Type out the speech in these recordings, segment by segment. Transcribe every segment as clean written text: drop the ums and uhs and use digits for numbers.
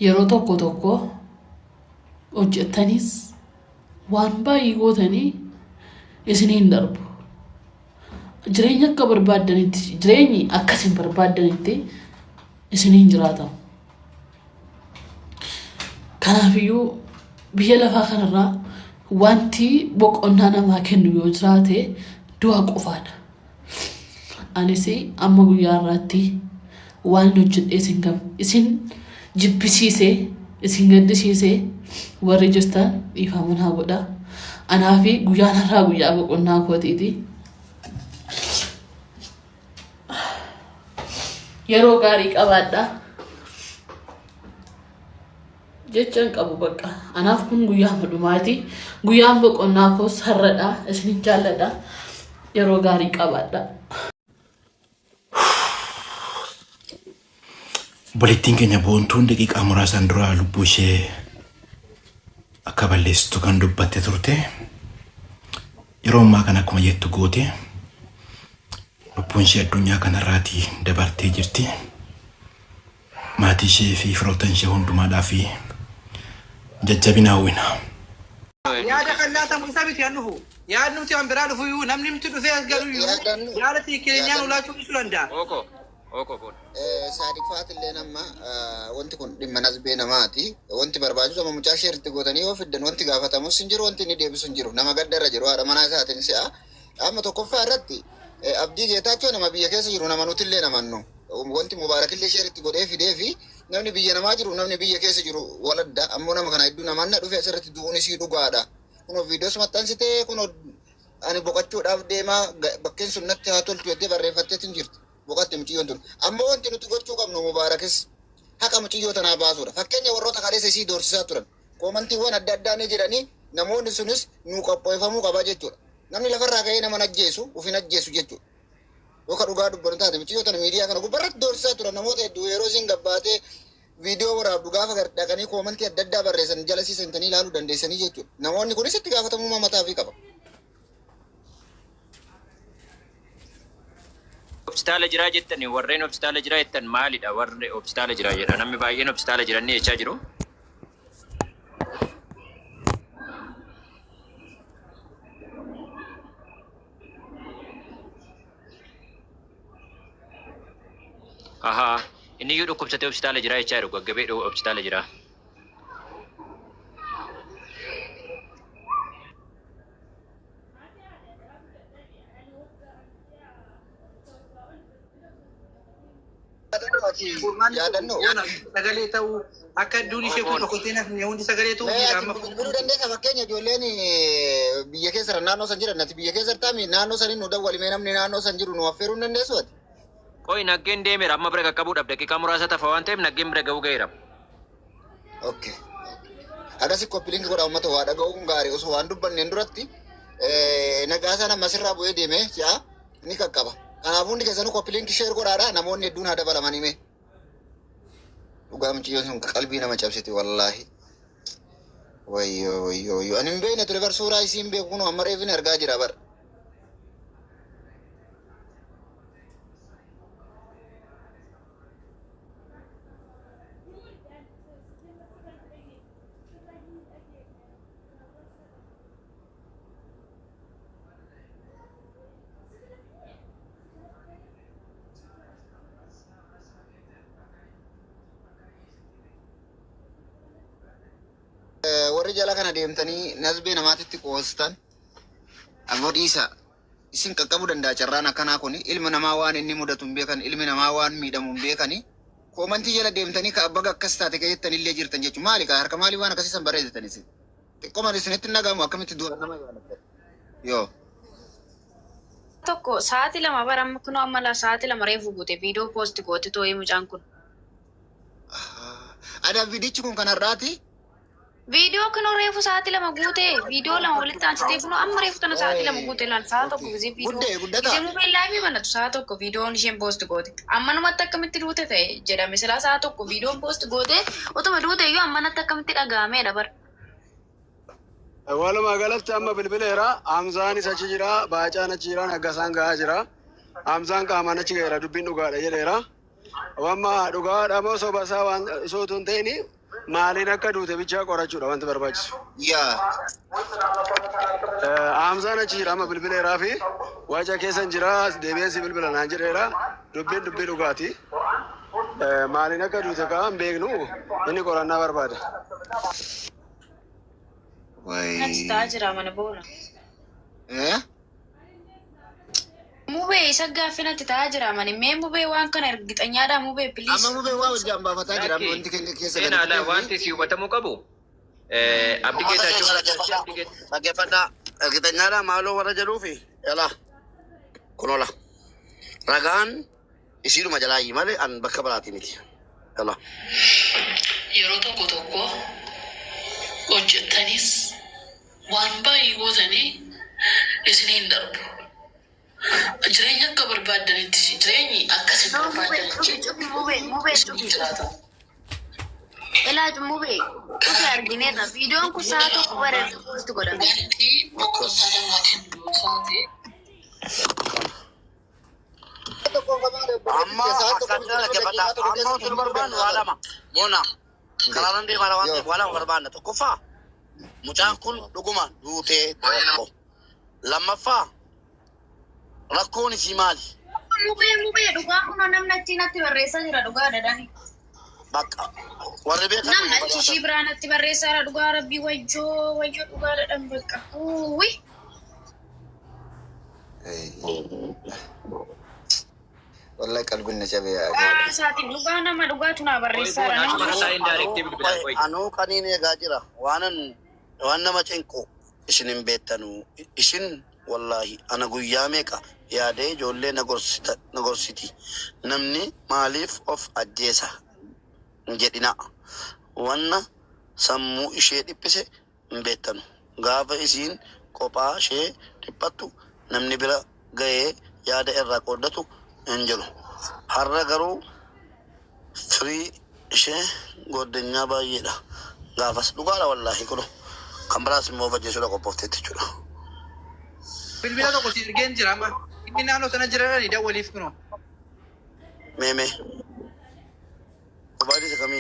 yeroo tokko hojjettanis waan baay'ee gootanii isiniin darbu. Jireenya akka barbaadanitti jireenyi akkasiin barbaadanitti isiniin jiraatamu. Kanaafiyyuu biyya lafaa kanarraa wanti boqonnaa namaa kennu yoo jiraate du'a qofaadha. Anis amma guyyaa irratti waan hojjedhee isin jibbisiisee isin gaddisiisee warri jirtan dhiifama naa godha. Anaafi guyyaan irraa guyyaa boqonnaa kootiiti. Yeroo gaarii qabaadha. Jechaan qabu bakka. Anaaf kun guyyaa dhumaati. Guyyaan boqonnaa koos har'adha. Isin jaalladha. Yeroo gaarii qabaadha. Boleettiin keenya boontuun daqiiqaa muraasaan dura lubbuu ishee akka balleessitu kan dubbatte turte. Yeroo ammaa kana akkuma jettu goote lubbuun ishee addunyaa kanarraatii dabartee jirti. Maatii ishee fi firoottan ishee hundumaadhaaf jajjabina hawwina. yaada qal'aata musaabit yaannufu yaadnuti an biraa dhufu yu namni mtu dhufee as galu yu yaadati keenyaan ulaachuu isu danda'a. Oko bon. Saadifaat illee nama wanti kun dhimma nasbee namaati. Wanti barbaachisu amma mucaa sheeritti gootanii yoo fiddan wanti gaafatamus hin jiru wanti inni deebisu hin jiru. Nama gaddarra jiru haadha manaa isaatiin si'a. Amma tokkoffaa irratti abdii geetaachoo nama biyya keessa jiru nama nuti illee namannu. Wanti mubaarakillee sheeritti godhee fidee fi namni biyya namaa jiru namni biyya keessa jiru waladda ammoo nama kana hedduu namaan na dhufe asirratti du'uun isii dhugaadha. Kunoo viidiyoos maxxansitee kunoo ani boqachuudhaaf deemaa bakkeen sun natti haa toltu jettee barreeffatteetiin jirti. Boqatte muciyyoon tun ammoo wanti nuti gochuu qabnu mubaarakis haqa muciyyoo tanaa baasuudha. Fakkeenya warroota kadheessa isii doorsisaa turan koomantiiwwan adda addaa ni jedhanii namoonni sunis nuu qopheeffamuu qaba jechuudha. Namni lafarraa ka'ee nama ajjeesu ufin ajjeesu jechuudha. Yookaan dhugaa dubbanu taate muciyyoo tana miidiyaa kana gubbarratti doorsisaa turan namoota hedduu yeroo isin gabbaatee viidiyoo waraabdu gaafa dhaqanii koomantii adda addaa barreessan jala siisantanii ilaaluu dandeessanii jechuudha. Namoonni kunis itti gaafatamummaa mataa fi qaba. Obstaala jiraa jettani warreen obstaala jiraa jettan maalidha warri obstaala jiraa jedha namni baay'een obstaala jiranii jechaa jiru. Aha inni yoo dhukkubsatee obstaala jiraa jechaa jiru gaggabee obstaala jiraa. Sagalee ta'uu akka duuni ishee kun dhokotee nafni hundi sagalee ta'uu fi amma bilbiluu dandeessa fakkeenya ijoolleen biyya keessa naannoo san jiran nati biyya keessa taami naannoo sanin nu dawwalimee namni naannoo san jiru nu affeeruu hin dandeessu ati. Qoy naggeen deemeera amma bira qaqqabuudhaaf daqiiqaa muraasa tafa waan ta'eef naggeen bira ga'uu ga'eera. Okay. Adasi koppiliinki godha uummata waa dhaga'uu kun gaarii osoo waan dubbanneen duratti nagaasaa nama asirraa bu'ee deemee si'a ni qaqqaba. Kanaafuu hundi keessanuu koppiliinki sheer godhaadha namoonni hedduun haa dabalamanii mee. Dhugaa muciyyoon sun qalbii nama cabsiti wallaahi. Wayyoo ani hin beekne ture bar suuraa isii hin beeku kunoo amma reefin argaa jira bar. Warri jala kana deemtanii nasbee namaatitti qoostan ammoo dhiisa isin qaqqabuu danda'a carraan akkanaa kun ilmi namaa waan inni mudatu hin beekan ilmi namaa waan miidhamu hin beekani koomantii jala deemtanii ka abbaga akkas taate keeyyattanii illee jirtan jechuun maali ka harka maalii waan akkasiisan barreessatan isin xiqqooman isinitti nagamu akkamitti du'a nama yoo tokko sa'aatii lama baramma kunoo amma sa'aatii lama reefu guute viidiyoo poosti goote too'ee mucaan kun. Ada viidichi kun kanarraati. Video kunoo reefu sa'aatii lama guute video lama walitti aansitee kunoo amma reefu tana sa'aatii lama guute laal sa'a tokko gisee video gisee mobaayilaa fi manatu sa'a tokko viidiyoon isheen poosti goote amma namatti akkamitti duute ta'e jedhame silaa sa'a tokko viidiyoon poosti goote utuma duute iyyuu amma natti akkamitti dhaga'ameedha bar. Walumaa galatti amma bilbileera Hamzaanis achi jira Baacaan achi jira Naggasaan gahaa jira Hamzaan qaamaan achi gaheera dubbiin dhugaadha jedheera. Wamma dhugaadha moo soba isaa waan isootu hin ta'ini maaliin akka duute bichaa qorachuudha wanti barbaachisu. yaa Hamzaan achi jira amma bilbileeraa fi waca keessa jira deebi'eessi bilbila naan jedheera dubbiin dubbii dhugaati. Maaliin akka duute kaan beeknu inni qorannaa barbaada. Natti ta'aa jira mana boona. Mubee isa gaaffii natti ta'aa jira mani mee mubee waan kana ergixanyaadha mubee biliis. amma mubee waa wajjin baafataa jira wanti keenya keessa Seen ala wanti si hubatamuu qabu. Abdii Geetaachoo dhaggeeffadhaa ergixanyaadha maaloo warra jedhuufi yala kunola ragaan isiidhuma jalaayi malee an bakka biraati miti yala. Yeroo tokko tokko hojjettanis waan baay'ee gootanii isiniin darbu. Jireenya akka barbaadanitti jireenyi akkasii barbaadanitti jiraata. Ilaaju mubee kutu argineerra viidiyoon kun sa'a tokko bareedu godhame. Boqonnaa namaa kennuu isaati. amma akkana dhaggeeffadhaa amma osoo barbaannu waa lama boona karaanan deemaa waa lama barbaanna tokkoffaa mucaan kun dhuguma duutee tokko lammaffaa rakkoon isii maali? Mubee dhugaa kun namni achi natti barreessaa jira dhugaa dadhani. Bakka warri beekan Namni achi ishii biraa natti barreessaa jira dhugaa rabbii wajjoo dhugaa dadhan bakka. Uwwi. wallahi qalbiin na cabee Saatiin dhugaa nama dhugaatu naa barreessaa jira. anuu kaniin eegaa jira waan nama cinqu isin hin beektanu isin wallahi ana guyyaa meeqa yaadee ijoollee na gorsiti namni maaliif of ajjeesa hin jedhina wanna sammuu ishee dhiphise hin beektanu gaafa isiin kophaa ishee dhiphattu namni bira ga'ee yaada irraa qooddatu hin jiru har'a garuu firii ishee goddanyaa baay'eedha gaafas dhugaadha wallahi kuno kan biraas immoo fajjeessuudha qophoofteetti jechuudha. bilbila tokko si ergeen jira amma inni naannoo sana jiran dawwaliif kuno. Meme. Kembali ke kami.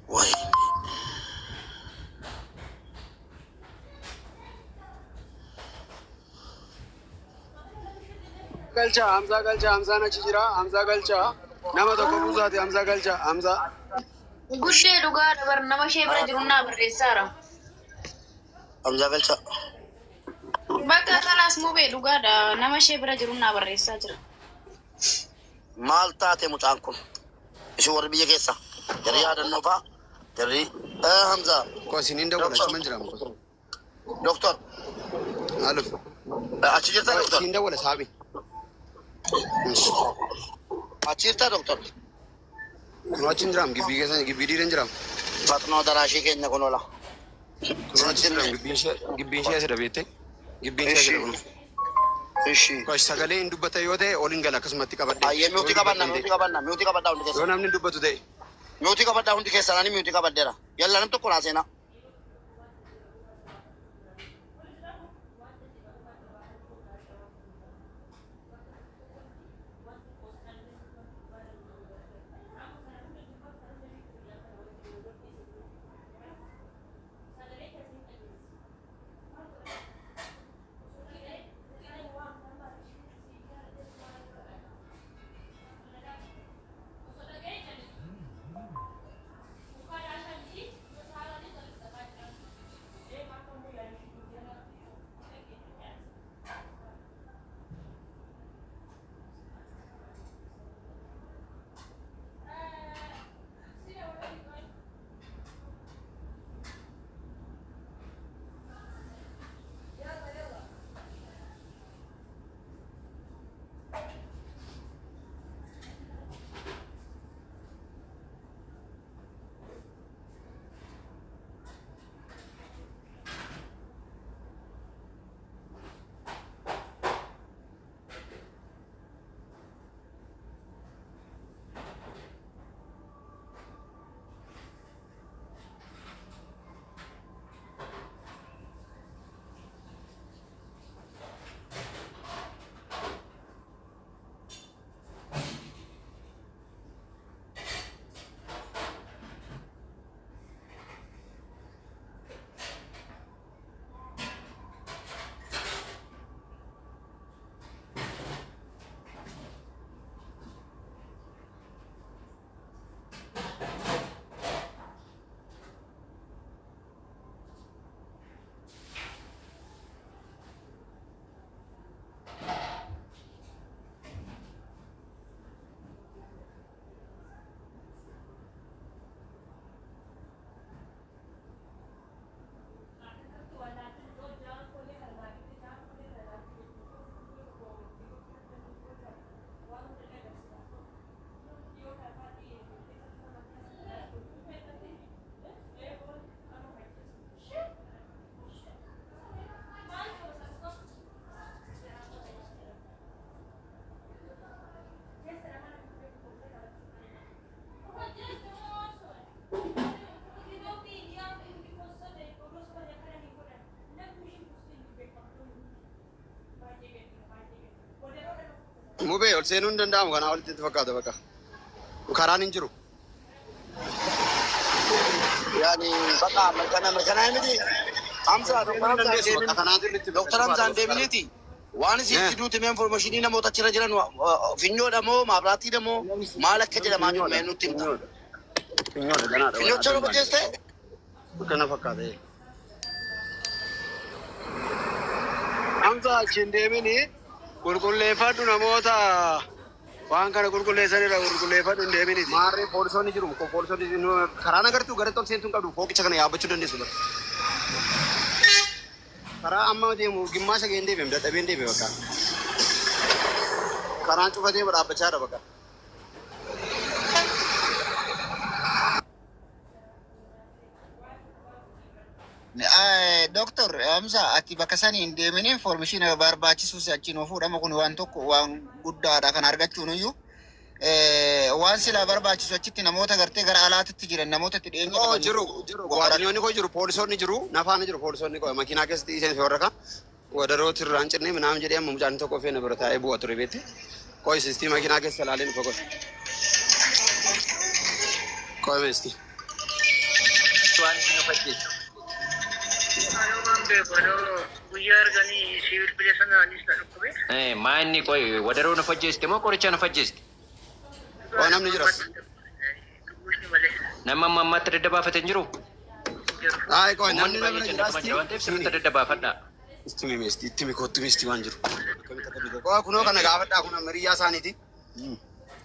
Wah. Galcha Hamzaan achi jira Hamzaa galcha nama tokko buusaati Hamzaa galcha Hamzaa. Gushee dhugaa dabar nama ishee bira jiru naa barreessaara. Hamzaa galcha. Bakka kalaas mubee dhugaadha nama ishee bira jiru naa barreessaa jira. Maal taate mucaan kun? Isin warri biyya keessa. Jarri yaadannoo fa'a. Jarri Hamzaa. Koosiniin dawwala siman jira. Doktor. Halo. Achi jirta doktor. Koosiniin dawwala saabi. Achi jirta doktor. Kun achi hin jiraam gibbii keessa gibbii diidan jiraam. Fatnoo daraashii keenya kun oola. Kun achi hin jiraam gibbiin ishee asirra beektee. Gibbiin ishee asirra kun. Ishi. Koos sagalee hin dubbata yoo ta'e ol hin gala akkasumatti qabadde. Ayyee miutii qabadhaa hundi keessa. Yoo namni dubbatu ta'e. Miutii qabadhaa hundi keessa nani miutii qabaddeera. Yalla nam tokko naa seenaa. Mubee ol seenuu hin danda'amu kanaa olitti itti fakkaata bakka. Karaan hin jiru. Yani bakka mirkanaa miti. Hamza Dr. Hamzaan deeminiiti. Waan isitti duuti mee informationii namoota achirra jiran finyoodha moo maabiraatii moo maal akka jedhamaa jiru mee nutti himta. Finyoocha roba jeeste? Kana fakkaate. Hamza achiin deemini qulqulleeffadhu namoota waan kana qulqulleessanirra qulqulleeffadhu hin deeminiiti. Maarree poolisoonni jiru poolisoonni karaa nagartuu gara ol seentuu hin qabdu fooqicha kana yaabbachuu dandeessu bara. Karaa amma deemu gimmaasha ga'een deebi'em dadhabeen deebi'e bakka. Karaan cufatee dhaabbachaa jira bakka. Doktor Hamza ati bakka sanii hin deemini information barbaachisus achiin fuudhama kun waan tokko waan guddaadha kan argachuun iyyuu waan sila barbaachisu achitti namoota gartee gara alaatitti jiran namoota itti dhiyeenyaa jiru waardiyyoonni koo jiru poolisoonni jiru nafaana jiru poolisoonni koo makiinaa keessatti isheen warra wadarooti irraan cinnee minaamu jedhee amma mucaan tokko feena bira taa'ee bu'a ture beetti koo isistii makiinaa keessa ilaalee nufa godhe koo meesti. Maanni koy wadaroo na fajjeesti moo qoricha na fajjeesti? Waa namni jiras. Nama mammaatti daddabaafate hin jiru? Ay koy namni nama jiras. Sirriitti daddabaafadha. Istimi meesti ittimi kootti meesti waan jiru. Koo kunoo kana gaafadhaa kun ammayyaa isaaniiti.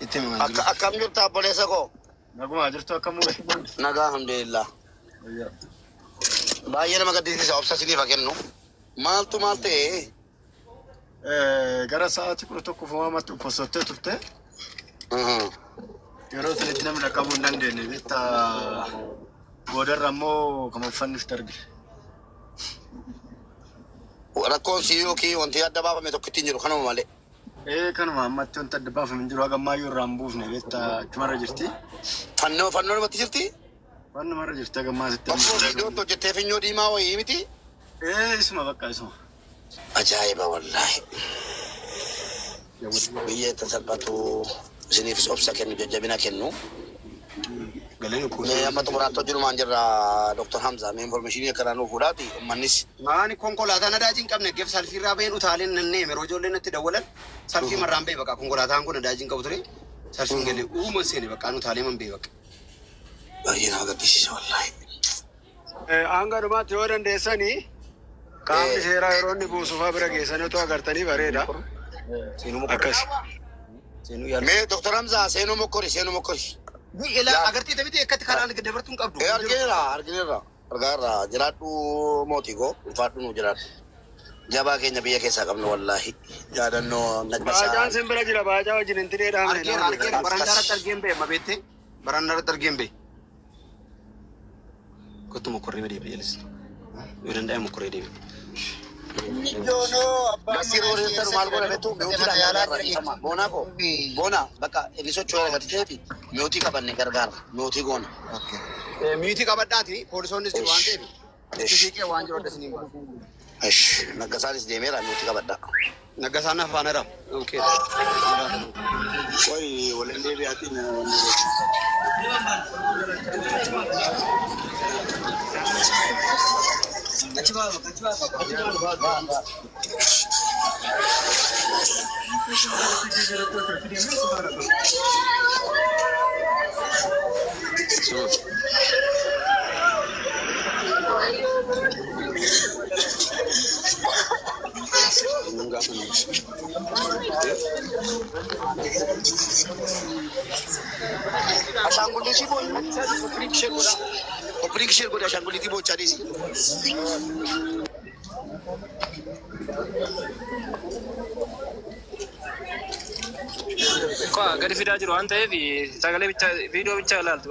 Ittimi waan jiru. Akkam jirtu obboleessa koo? Nagumaa jirtu akkam mul'atu? Nagaa alhamdulillah. Baay'ee nama gaddisiisa obsa siniif kennu. Maaltu maal ta'e? Gara sa'aatii 11 fo'amatti uffisoottee turte. Yeroo sanitti namni qaqqabuu hin dandeenye bitta boodarra immoo kan uffanniif darbe. Rakkoon si yookiin wanti adda baafame tokko ittiin jiru kanuma malee. Kanuma ammatti wanti adda baafame hin jiru hagamaayyuu irraa hin buufne bitta achumarra jirti. Fannoo namatti jirti? Fannumarra jirti hagamaasitti. Bakkoo viidiyoon hojjettee finyoo diimaa wayii miti? Isuma bakka isuma. Ajaa'iba wallaahi. Biyya itti salphatu isiniifis obsa kennu jajjabina kennu. Amma xumuraatti jirumaan jirra Dr. Hamza mee informationii akkanaa nuuf fuudhaati uummannis. Maani konkolaataan adaajii hin qabne geef salfiirraa baheen utaaleen nannee yeroo ijoolleen itti dawwalan salfii marraan bahe bakka konkolaataan kun adaajii hin qabu ture salfiin galee uuman seene bakka utaalee man bahe bakka. Baay'ee nama gaddisiisa wallaahi. Hanga dhumaatti yoo dandeessanii qaamni seeraa yeroo inni buusuufaa bira geessanii otoo agartanii bareeda. Akkas. Mee Dr. Hamza seenuu mokkori. Agartee tamiti akkatti karaan dabartuun qabdu. Argineerra. Argaarra jiraadhu mootii koo ulfaadhu nu jiraadhu. Jabaa keenya biyya keessaa qabnu wallaahi. Yaadannoo nagbasaa. Baajaan sin bira jira baajaa wajjin hin tiree dhaamne. Argeera barandaarratti argeen bee amma beettee barandaarratti argeen bee. Kottu mokkorree deebi'e jelis. Yoo danda'e mokkorree deebi'e. Masir orientar maal godhametu mi'uutiidhaan yaalaa boonaa koo boona bakka inni socho'ee gati ta'eefi mi'uutii qabanne gargaara mi'uutii goona. Mi'uutii qabadhaati poolisoonnis jiru waan ta'eef. Fiiqee waan jiru adda siniin ba'a. Naggasaanis deemeera mi'uutii qabadhaa. Naggasaan afaanera. Woy waliin deebi'aatiin. Ashanguliti boy, opening share goda ashanguliti boy chadi si. Kau gadi video jiru anta heavy, sagale bicha video bicha lal tu.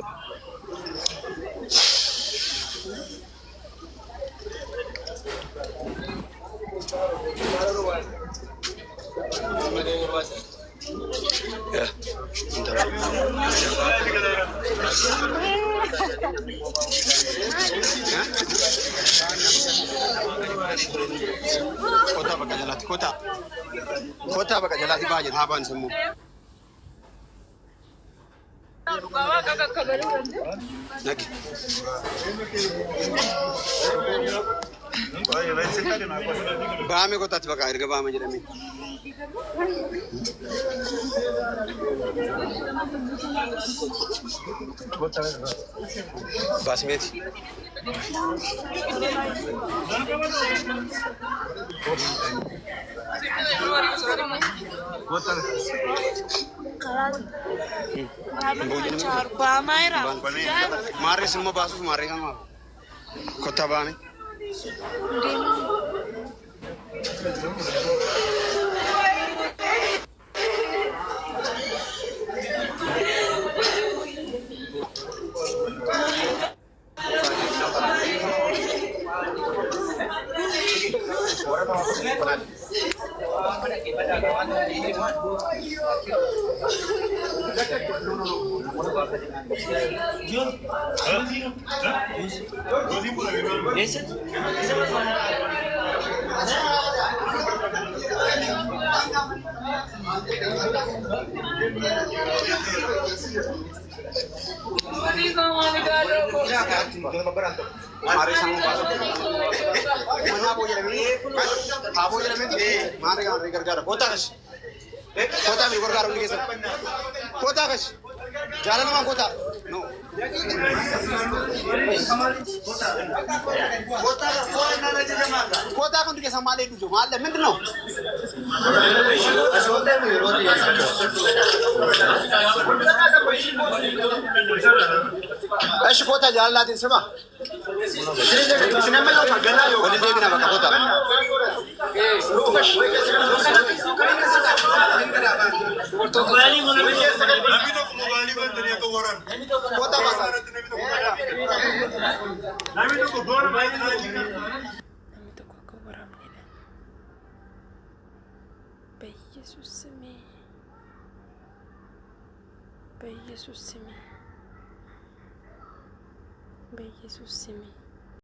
Ya, Kota bakka jalatti kota. Kota bakka jalatti baay'ee haabaan sammuu. Nagi. Baame kotatti bakka erga baame jedhamee. Basmati. Mari semua basuh mari kan mau. Kota bame. Mari sama masuk. Mana boleh lebih? Apa boleh lebih? Mari kan gara-gara kota kas. Kota mi gara-gara undi kes. Kota kas. Jalan nama kota. No. Kota kan undi kes sama lagi tu. Mal dah mending no. Asyik kota jalan latin semua. Sini mana kau gana yo? Kau dia kenapa kota? በኢየሱስ ስም